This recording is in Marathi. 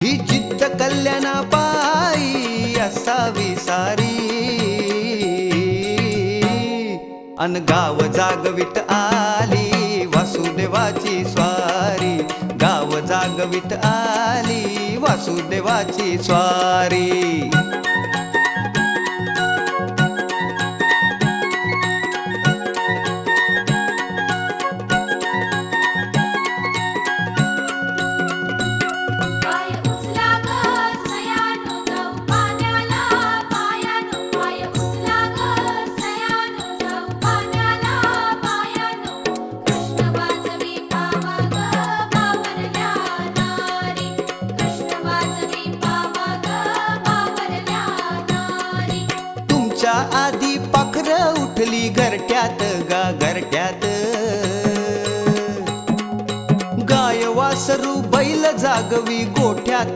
ही जिद्द कल्याणा पायी असावी सारी, अन गाव जागवित आली वासुदेवाची स्वारी, गाव जागवित आली वासुदेवाची स्वारी। आधी पाखर उठली घरट्यात गा घरट्यात, गाय वासरू बैल जागवी गोठ्यात।